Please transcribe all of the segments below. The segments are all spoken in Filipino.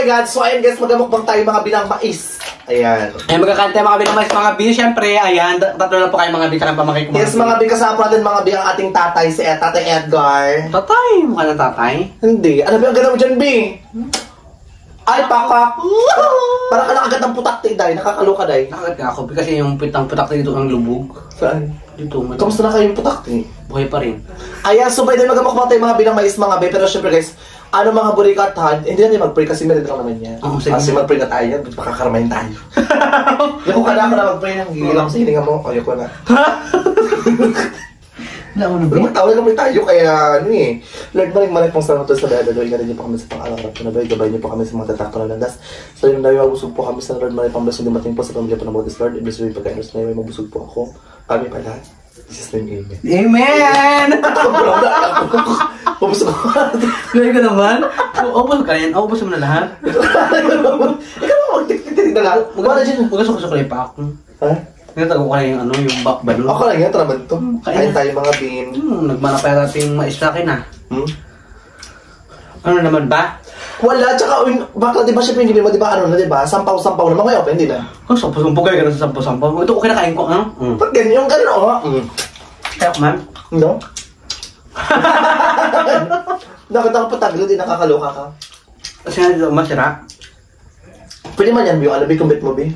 God. So, ayun guys, magamukbang tayo mga binang mais. Ayan. Ayan, magkakanta mga binang mais, mga bi. Siyempre, ayan, tatlo na po kayo mga bi, tsaka pamangkin ko. Yes, mga bi, kasama natin mga bi ang ating tatay, si Tatay Edgar. Tatay? Mukha ng tatay? Hindi. Ano ba ang ganda mo dyan, bi? Ay, pakak! Parang ka nakagat ng putak, Day. Nakakaloka, Day. Nakagat nga ako, kasi yung putak dito ang lubog. Saan? Dito. Kamusta na kayong putak, Buhay pa rin. Ayan, so by the way, magamukbang tayo mga binang mais, mga bi. Pero syempre guys, ano mga burikatan, hindi natin mag-pray kasi meron lang naman yan. Kasi mag-pray na tayo, makakaramahin tayo. Yung ka na ako na mag-pray nang gigil ako sa hininga mo, ayoko na. Pero magtawag naman tayo, kaya ano eh. Lord, maling pong salamat sa dahil ingarin niyo po kami sa pang-araw na bay, gabay niyo po kami sa mga tatakto na landas. So yung dayo, mabusog po kami sa Lord, maling pang blessing dumating po sa pamilya po ng Bautis Lord. Ibig sabihin pagkainos na yun, mabusog po ako. Kami pa lahat. Jesus name, amen. Amen! Mabusog ako. Gaya ka naman? Ubus ka yan? Ubus mo na lahat? Ikaw mo, magtikitig na lahat. Magwala dyan. Ugas-ugas ko pa ako. Ha? Nagtago ko na yung yung balon. Ako lang yan, traman to. Kain tayo mga bin. Nagmana pa yata yung mais sa akin Ano naman ba? Wala, tsaka bakla diba siya pinigil mo, diba ano na diba? Sampaw-sampaw naman ngayon, hindi na. Oh, sampaw-sampaw kayo, gano'n sa sampaw-sampaw. Ito ko kinakain ko, Ba't ganyan yung gano'n, Kaya ko, man? No? Nakita ko pa taglo, di nakakaloka ka. Kasi nga dito, masira. Pwede man yan, yung alabi kung bit mo, Bi.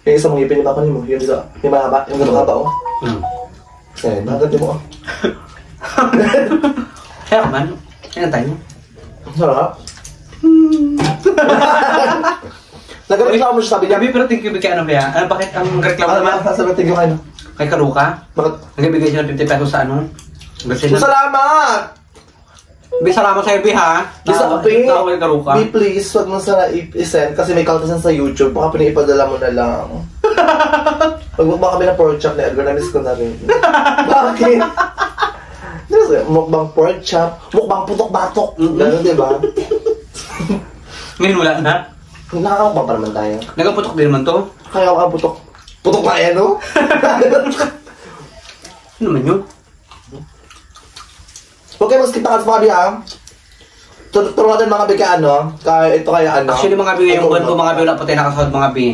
Yung isang mga ipin, mo, yung dito, yung mahaba, yung gano'ng haba, Eh, nakaganda mo, Kaya ko, man? Kaya tayo. Sarap. Nag-reklamo mo siya, sabi niya. Gabi, pero thank you kay ano kaya? Bakit ang reklamo naman? Sabi, thank you kayo. Kay Karuka? Bakit? Nagbibigay siya ng 50 pesos sa ano? Salamat! Bi, salamat sa'yo, Bi, ha? Bi, kay Karuka. Bi, please, wag mo sana i-send kasi may kaltasan sa YouTube. Baka pinipadala mo na lang. Magmukbang kami ng pork chop na Edgar, na-miss ko na rin. Bakit? Mukbang pork chop, mukbang putok-batok. Gano'n, di ba? Ngayon wala na? Nakakapang pa naman tayo. Nagkaputok din naman to? Kaya ako putok. Putok na yan, no? Ano naman yun? Huwag kayo mag-skip na kasi mga biya. Turuan natin mga biya ano. Kaya ito kaya ano. Actually mga bi, yung buwan ko mga bi, wala po tayo nakasahod mga bi.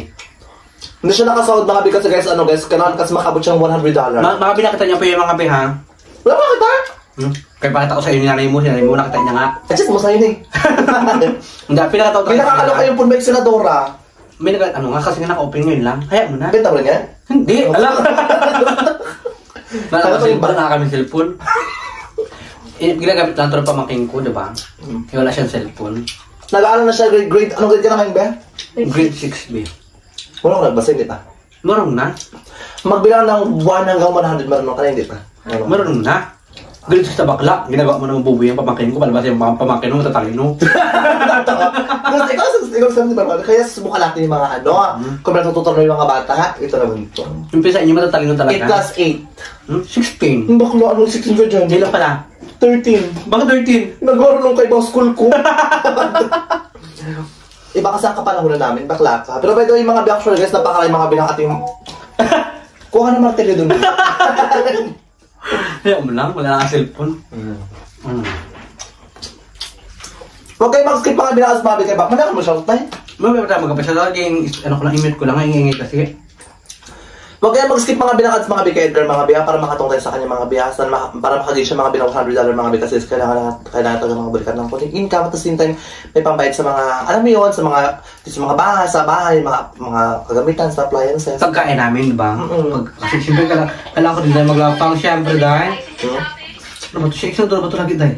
Hindi siya nakasahod mga biya kasi guys, ano guys, kailangan kasi makabot siyang $100. Mga bi, nakita niyo po yung mga bi, ha? Wala ba kita? Kaya pakita ko sa iyo ni nanay mo nakita niya nga. Adjust mo sa'yo eh. Hindi, pinakataw may nakakalo kayong full mic senadora. May ano nga, kasi nga naka-open ngayon lang. Kaya mo na. Benta mo rin yan? Hindi, alam. Kaya Wala na kami cellphone. Ginagamit lang ito ng pamangking ko, diba? Wala siyang cellphone. Nag-aaral na siya grade, anong grade ka naman, Be? Grade 6, B. Wala ko nagbasa, hindi pa. Marunong na. Magbilang ng 1 hanggang 100, marunong ka na, hindi pa. Marunong na. Grade 6 na bakla. Ginagawa mo naman bubuy yung pamangkin ko. Palabas yung pamangkin mo, matatalino. Ikaw sabi ba? Kaya subukan natin yung mga ano. Kung natutunan mo yung mga bata, ito naman ito. Yung pisa inyo matatalino talaga. 8 plus 8. 16. Bakla, anong 16 ka dyan? Hindi lang pala. 13. Bakit 13? Nag-marunong ka ibang school ko. Iba kasi ang kapanahonan namin, bakla ka. Pero by the way, mga actual guys, napakalay mga binang ating... Kuha ka ng martilyo dun. Kaya mo lang, wala na cellphone. Huwag kayo mag-skip mga binakas mga bigay ba? Manakal mo siya, tay? Mamaya tayo magkapasya lagi. Ano ko lang, email ko lang, ingingit kasi. Huwag kayo mag-skip mga binakas mga bigay Edgar mga biya para makatong tayo sa kanya mga biyasan, para makagay siya mga binang $100 mga bigay kasi kailangan talaga mga balikan ng konting income at the same time may pambayad sa mga, alam mo yun, sa mga bahay, mga kagamitan, sa appliances. Pagkain namin, diba? Kasi siyempre kailangan ko din dahil maglapang siyempre dahil. Ano ba ito? Shake na ba ito lagi dahil?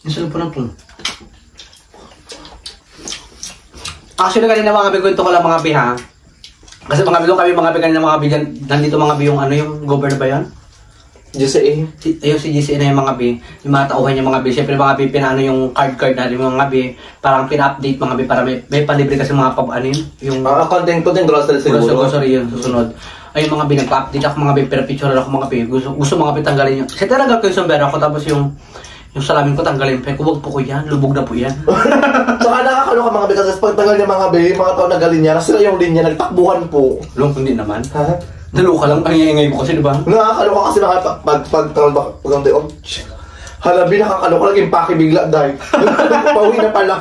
Yung salupo na ito. Actually kanina mga bigo, ito ko lang mga biha. Kasi mga bigo kami mga bigan ng mga bigan. Nandito mga bi yung ano yung governor ba yan? GCA. Ayun si GCA na yung mga bi. Yung mga tauhan yung mga bi. Siyempre mga bi pinaano yung card natin yung mga bi. Parang pina-update mga bi para may palibre kasi mga pab-anin. Yung content grocery siguro. Grocery yun susunod. Ay mga bi nagpa-update ako mga bi. Pero picture ako mga bi. Gusto mga bi tanggalin yun. Kasi talaga ko yung sombrero ako tapos yung salamin ko tanggalin pa. Huwag po ko yan. Lubog na po yan. Saka nakakalo ka mga bi kasi pag tanggal niya mga bi, mga tao nagalin niya. Nasira yung linya, nagtakbuhan po. Lung, hindi naman. Ha? Naluka lang, ang ingay mo kasi, di ba? Nakakalo ka kasi pag day off. Halabi, nakakalo ka lang yung paki bigla, dahil. Pauwi na pala.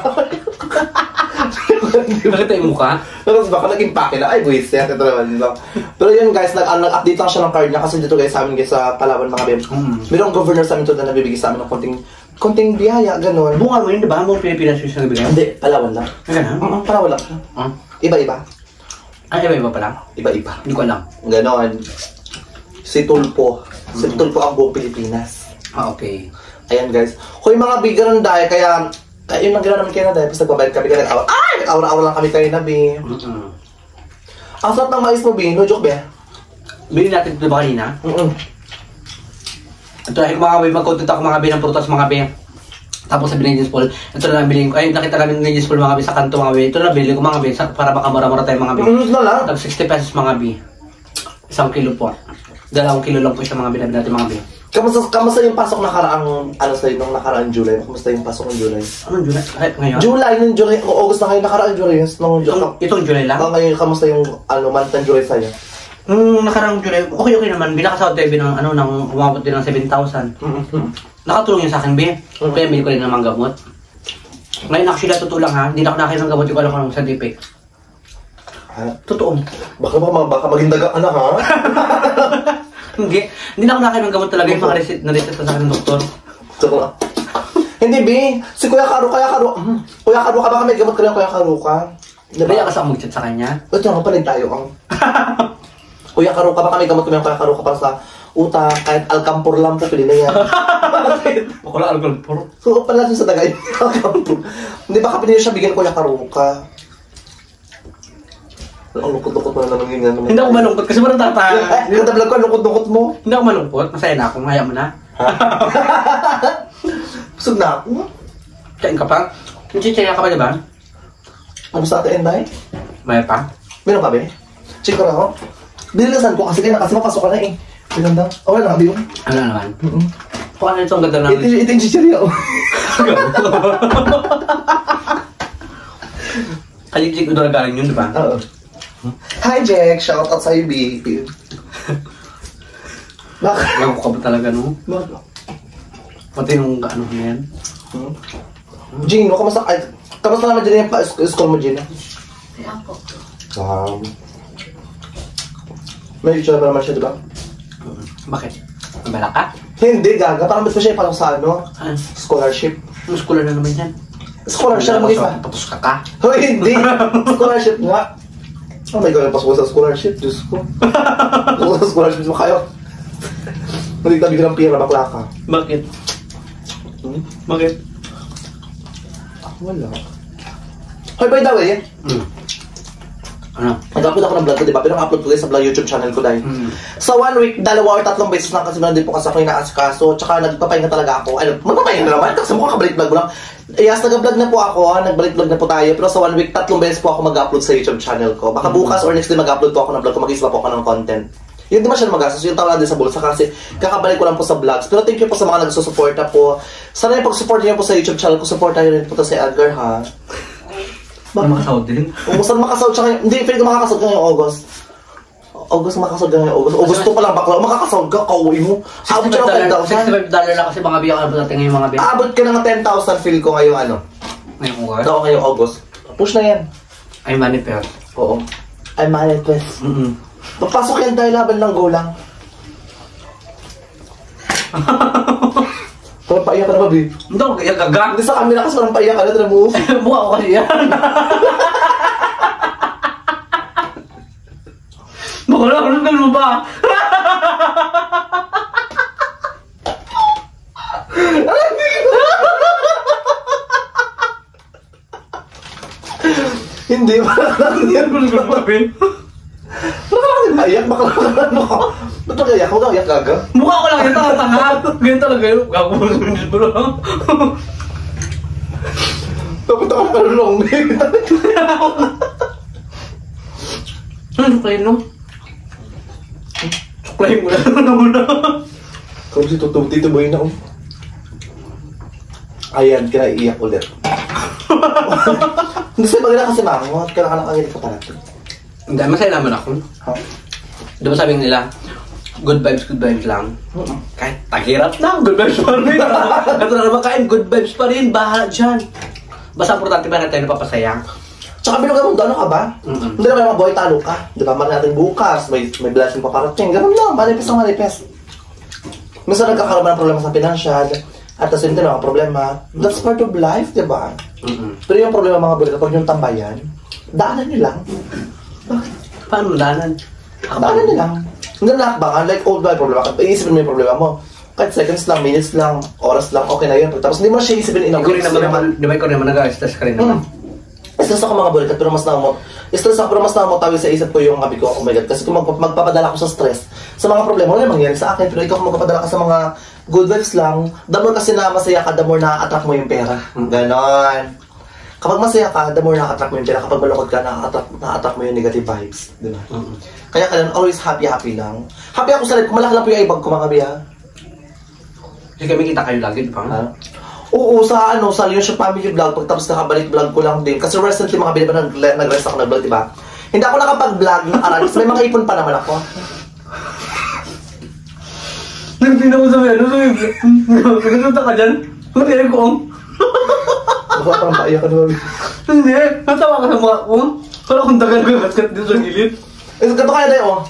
Nakita yung mukha? Tapos baka naging pake na, ay buwisit, ito naman lang. Pero yun guys, nag-update lang siya ng card niya kasi dito guys sa amin guys sa Palawan mga bem. Mayroong governor sa amin to na nabibigay sa amin ng konting biyaya, gano'n. Bunga mo yun, di ba? Buong Pilipinas yung nabigay? Hindi, Palawan lang. Ganun? Palawan lang siya. Iba-iba. Ay, iba-iba pala? Iba-iba. Hindi ko alam. Ganon. Si Tulpo. Si Tulpo ang buong Pilipinas. Okay. Ayan guys. Hoy mga bigaran dahil kaya yun ang ginawa namin kayo na dahil tapos nagbabayad kami kaya nag-awa. Ay! Nag-aura-aura lang kami kayo na, Bi. Ang sarap ng mais mo, Bi. No joke, Bi. Bili natin ito ba kanina? Ito ay mga Bi, mag-content ako mga Bi ng prutas mga Bi. Tapos sabi ng James Paul, ito na lang bilhin ko. Ay, nakita namin ng James Paul mga Bi sa kanto mga Bi. Ito na bilhin ko mga Bi para baka mura-mura tayo mga Bi. Na lang. Tag 60 pesos mga Bi. 1 kilo po. 2 kilo lang po siya mga binabi natin mga Bi. Kamusta yung pasok nakaraang, ano sa'yo, nung nakaraang July? Kamusta yung pasok ng July? Anong July? Ay, ngayon? July, nung July, August na kayo nakaraang July. Itong July lang? Ngayon, kamusta yung month ng July sa'yo? Nakarang July, okay naman. Binakasahod tayo ng umabot din ng 7,000. Nakatulong yun sa akin, Bi. Kaya bili ko rin ng gamot. Ngayon, actually, totoo lang ha. Hindi na ako nakakain ng gamot. Yung alam ko ng scientific. Totoo. Baka maging daga, anak ha? Hindi na ako nakakain ng gamot talaga. Yung mga na-reset sa akin ng doktor. Hindi, Bi. Si Kuya Karo ka baka may gamot ka lang, Kuya Karo ka. Kaya kasi ako mag-chat sa kanya. Ito nga, palig tayo ang. Kuya Karo ka baka may gamot ka lang, Kuya Karo ka para sa utak, kahit alkampur lang po, pili na yan. Bakala alkampur? So, pala sa dagay, alkampur. Hindi baka pinili siya bigyan Kuya Karo ka. Ang lukot-lukot mo na naman yun. Hindi ako malungkot kasi parang tata. Kada vlog ko, ang lukot-lukot mo. Hindi ako malungkot. Masaya na ako. Hayaan mo na. Busog na ako. Kain ka pa? Chichaya ka pa, diba? Ano sa atin, Enday? May pa? Meron ka, Be? Check ko na ako. Binilasan ko kasi mapasok ka na eh. Pinanda. Okay lang, Abi. Ano naman? Paano ito ang ganda namin? Ito yung chichirya, oh. Kaliglig ko doon galing yun, diba? Oo. Hi, Jack. Shout out sa'yo, B. Bakit? Lago ka ba talaga, no? Bakit? Pati yung ano na yan. Gino, kamusta naman dyan yung school mo, Gino? Kaya po. May itsura pa naman siya, diba? Bakit? Malak ka? Hindi, gaga. Parang ba't pa siya parang sa ano? Ano? Scholarship. Muskular na naman yan. Scholarship mag-isa. Patos ka ka? Hoy, hindi! Scholarship nga. Oh my God, napasok sa scholarship. Diyos ko. Napasok sa scholarship mo kayo. Maligtabi ka ng pira, bakla ka. Bakit? Bakit? Wala. Hoy, by the way, Ano? nag-upload ako ng vlog ko, diba? Pinang-upload ko guys sa vlog YouTube channel ko dahil. Sa 1 week, 2 or 3 beses lang kasi meron din po kasi ako inaasikaso. Tsaka nagpapahinga talaga ako. Ano, magpapahinga na naman kasi mukha kabalik vlog mo lang. Yes, nag-vlog na po ako, nagbalik vlog na po tayo. Pero sa 1 week, 3 beses po ako mag-upload sa YouTube channel ko. Baka bukas or next day mag-upload po ako ng vlog ko, mag-isla po ako ng content. Yun di masyadong magastos, yung tawala din sa bulsa kasi kakabalik ko lang po sa vlogs. Pero thank you po sa mga nagsusuporta po. Sana yung pag-support niyo po sa YouTube channel ko, supportahan niyo rin po to si Edgar, ha? Makasahod din? Saan makasahod siya ngayon? Hindi, feeling ko makakasahod ka ngayong August. August makakasahod ka ngayong August. August to pa lang bakla. Makakasahod ka, kauwi mo. Abot siya ng $65 lang kasi mga biyak abot natin ngayon mga biyak. Abot ka ng 10,000 feel ko ngayong ano. Ngayon ko nga? Oo, ngayong August. Push na yan. Ay manifest. Oo. I manifest. Papasok yan dahil laban lang, go lang. Parang paiyak ka na ba, Bi? Hindi ako kaya gaga. Hindi sa camera kasi parang paiyak ka na, tara mo. Mukha ko kasi yan. Baka na, ano ba? Hindi, parang yan. Parang paiyak, baka ano ka. Ba't mag-iyak? Huwag kang iyak, gaga. Mukha ko lang yung tanga-tanga. Ganyan talaga yun. Gago mo sa bro. Dapat ako kalulong. Suklayin no? Suklayin mo na muna. Kung si Tito Boy na ako. Ayan, kinaiiyak ulit. Hindi sa'yo pag kasi mangot, kailangan nakakinig ka pala. Hindi, masaya naman ako. Ha? Di ba sabi nila, good vibes lang. Kahit taghirap na, good vibes pa rin. Ito na naman kain, good vibes pa rin, bahala dyan. Basta importante ba na tayo napapasaya? Tsaka binugan mo, ano ka ba? Hindi na mga boy, talo ka. Di ba, mali natin bukas, may blessing pa parating. Ganun lang, manifest ang manifest. Minsan nagkakaroon ng problema sa financial, at the same time, mga problema. That's part of life, di ba? Pero yung problema mga boy, kapag yung tambayan, daanan nyo lang. Bakit? Paano daanan? Daanan nyo lang. Hindi na nakakbakan, like old boy, problema ka. Iisipin mo yung problema mo. Kahit seconds lang, minutes lang, oras lang, okay na yun. Tapos hindi mo siya isipin in a Ikaw rin naman, di ba ikaw rin naman nag-stress ka rin naman? Stress ako mga balikat, pero mas tawid sa isip ko yung habi ko, oh my God. Kasi kung magpapadala ako sa stress, sa mga problema, wala mangyayari sa akin. Pero ikaw kung magpapadala ka sa mga good vibes lang, the more kasi na masaya ka, the more na-attract mo yung pera. Ganon. Kapag masaya ka, the more na-attract mo yung pera. Kapag malungkot ka, na-attract mo yung negative vibes. Diba? Kaya kailan, always happy lang. Happy ako sa life, kung malaki lang po yung ibag ko mga biya. Kasi kami kita kayo lagi, di ba? Oo, sa Leonship Family Vlog, pagtapos nakabalik vlog ko lang din. Kasi recently mga biniba nag-rest ako nag-vlog, diba? Hindi ako nakapag-vlog na aral, kasi may mga ipon pa naman ako. Nagtina ko sa ano, pinagpunta ka dyan? Hindi ko ang... Baka parang paiyak ka naman. Hindi, natawa ka sa mga ko. Parang kung dagan ko yung basket dito sa gilid. Eh, ganito kaya tayo, oh.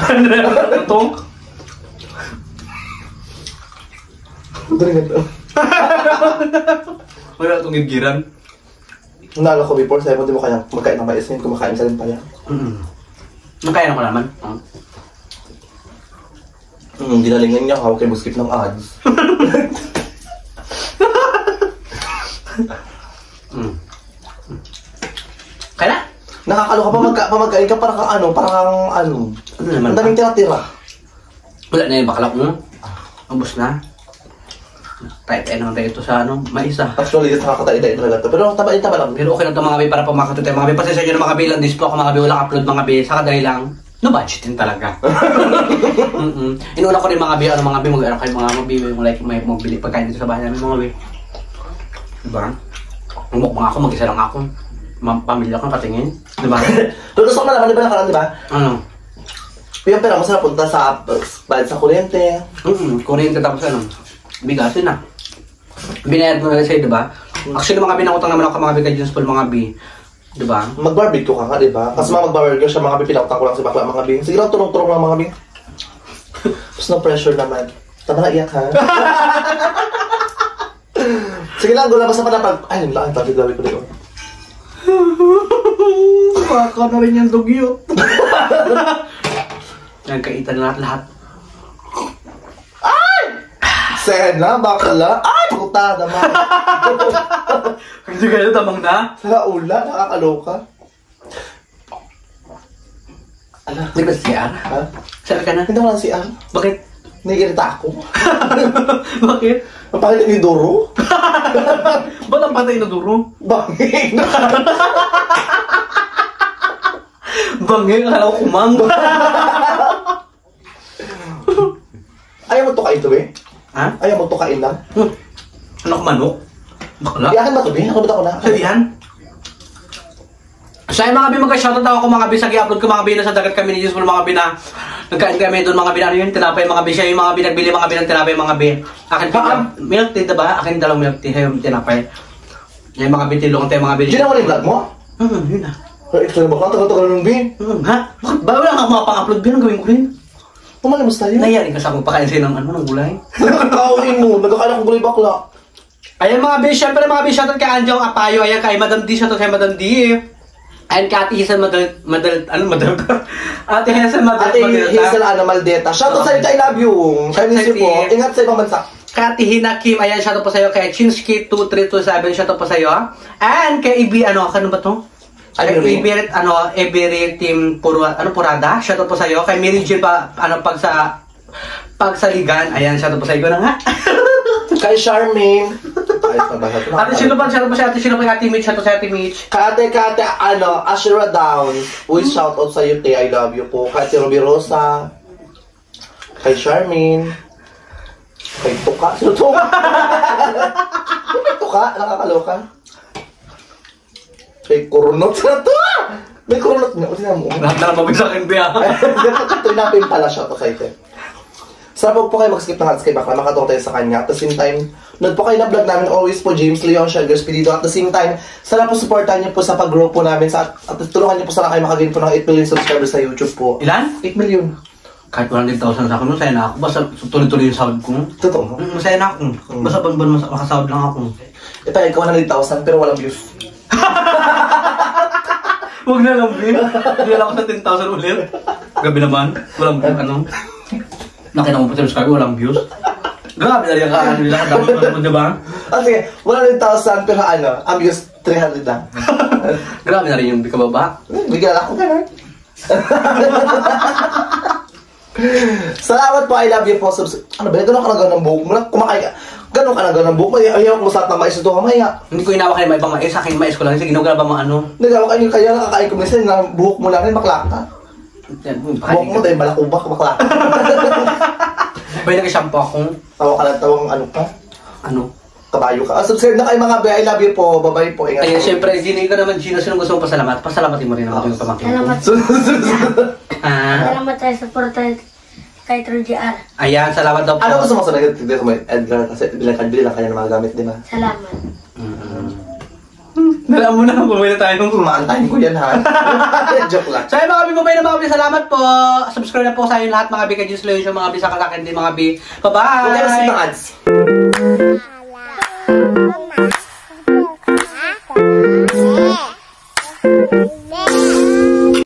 Ano na ito? Ito rin ganito. Wala itong gigiran. Nalo ko before, sabi mo di mo kaya magkain ng mais ngayon, kumakain ka rin pala. Nakaya na ko naman. Ginalingan niya, hawak yung buskip ng ads. Kaya na? Nakakalo ka pa magkain ka parang ano naman ang daming tira-tira. Wala na yung baklak mo. Ubus na. Tayo naman tayo ito sa maisa. Actually, nakakatay-tay talaga to. Pero tama lang. Pero okay lang ito mga bi para pumakot tayo. Mga bi, pasensya nyo na mga bi lang. Dispo ako mga bi. Walang upload mga bi. Sa kadali lang. No budget din talaga. Inuna ko rin mga bi. Ano mga bi. Mag-ano kayo mga bi. May magbili pagkain dito sa bahay namin mga bi. Diba? Mukbang ako. Mag-isa lang ako. Pamilya ko patingin. Diba? Pero gusto ko malaman, di ba nakaraan, di ba? Ano? Yung pera mo sa napunta sa bayad sa kuryente. Kuryente tapos ano? Bigasin na. Binayad mo na sa'yo, diba? Actually, mga binakutang naman ako mga bi kay Jeans Paul, mga bi. Diba? Mag-barbecue ka nga, di ba? Kasi mag-barbecue siya, mga bi, pinakutang ko lang si bakla, mga bi. Sige lang, tulong-tulong lang, mga bi. Tapos no pressure naman. Tama na, iyak, ha? Sige lang, gulabas na pa na pag... Ay, yung laking tapos gawin ko dito. Baka na rin yung dugyot. Nagkaitan na lahat. Sena, bakla. Ay, puta naman. Hindi kayo tamang na? Sa ula, nakakaloka. Ala, Hindi ba siya? ha? Saan ka na? Hindi ko lang si Ang. Bakit? Naiirita ako. Bakit? Ang pangit ni Doro. Ba't ang patay na duro? Banging. Bangin, akala ko kumang. Ayaw mo tukain to, eh? Ha? Ayaw mo tukain lang? Ano ko manok? Bakla? Iyakin ba to, eh? Nakabit ako na. Sabihan? So ay mga bi, magka-shoutout ako mga bi, sa i-upload ko mga bi na sa dagat kami ni Useful mga bi na nagkain kami doon mga bi na ano yun, tinapay mga bi, siya yung mga bi, nagbili mga bi ng tinapay mga bi. Akin milk tea diba? Akin dalawang milk tea, yung tinapay. Yung mga bi, tilungan tayo mga bi. Diyan ako yung vlog mo? Yun na. Pero ito yung bakla, tagal-tagal ng bin. Ha? Bakit ba wala nga mga pang-upload bi, ang gawin ko rin? Pumalimos tayo. Nahiyarin ka sa akong pakain sa'yo ng gulay. Nakakawin mo, nagkakain akong gulay bakla. Ayan mga bi, syempre mga bi, shoutout kay Anjong Apayo, ayan kay Madam D, shoutout kay Madam D. Ayan kay Ate Hazel Ate Hazel Maldeta. Shoutout sa'yo, I love you. Chinese po. Ingat sa ibang bansa. Kay Ate Hina Kim, ayan, shoutout po sa'yo. Kay Chinsky2327, shoutout po sa'yo. And kay Ibi, ano ba to? Ibi Team Purada, shoutout po sa'yo. Kay Mary Jill pa, pagsaligan, ayan, shoutout po sa'yo na nga. Kay Charmaine. Ate Silopan, shoutout po sa Ate Silopan, kay Ate Mitch, shoutout sa Ate Mitch. Kate, Ashira Down. Uy, shoutout sa'yo, te. I love you po. Kay Ruby Rosa. Kay Charmaine. Kay Tuka. Sino Tuka? Kay Tuka? Nakakaloka. Kay Kurunot. Sino Tuka? May Kurunot nga. Sino mo? Lahat na lang mabig sa akin, Bea. Ito napin pala shoutout sa'yo, te. Sana po kayo mag-skip ng ads kay Bakla, makatulong tayo sa kanya. At the same time, nood po kayo na vlog namin always po, James Leon, Sugar Speedido. At the same time, sana po supportan niyo po sa pag-grow po namin at tulungan niyo po sana kayo makagain po ng 8 million subscribers sa YouTube po. Ilan? 8 million. Kahit 100,000 sa akin, masaya na ako. Basta tuloy-tuloy yung sahod ko. Totoo. Masaya na ako. Basta ban-ban makasahod lang ako. Ito, ikaw 100,000 pero walang views. Huwag na lang, Bin. Hindi lang ako sa 10,000 ulit. Gabi naman. Walang ano. Nakita mo po sa subscriber, walang views. Grabe na rin ang kaano nila. Dami mo, diba? Sige, 100,000 pero ang views 300 lang. Grabe na rin yung kababa. Bigyan ako gano'n. Salamat po, I love you po. Ano ba, gano'n ka na gano'n ng buhok mo na? Kumakain ka. Gano'n ka na gano'n ng buhok mo. Ayaw ko masarap na mais ito kamaya. Hindi ko inawak kayo may ibang mais. Sa akin mais ko lang. Sige, ginagawa ba mga ano? Nagawa kayo kaya nakakain ko minsan na buhok mo lang rin bakla ka. Buhok mo dahil balakubak bakla ka. Bay nag-shampoo akong. Tawa ka lang tawang ano ka? Ano? Kabayo ka. Subscribe na kayo mga be. I love you po. Bye-bye po. Ingat Ayun, po. syempre, Gino ka naman, Gino. Sino gusto mo pasalamat? Pasalamatin mo rin naman yung pamangkin ko. Salamat. Salamat tayo sa support kay True GR. Ayan, salamat daw po. Ano gusto mo sa negative ko may Edgar kasi bili lang kanya ng mga gamit, di ba? Salamat. Nalaan mo na, bumay na tayo. Maantayin ko yan ha. Joke lang. So, mga bibabay na mga bi, salamat po. Subscribe na po sa inyo lahat, mga bi. Kajus Leon, mga bi, sa kalakin din, mga bi. Bye-bye! Huwag kayo mag-skip ng ads.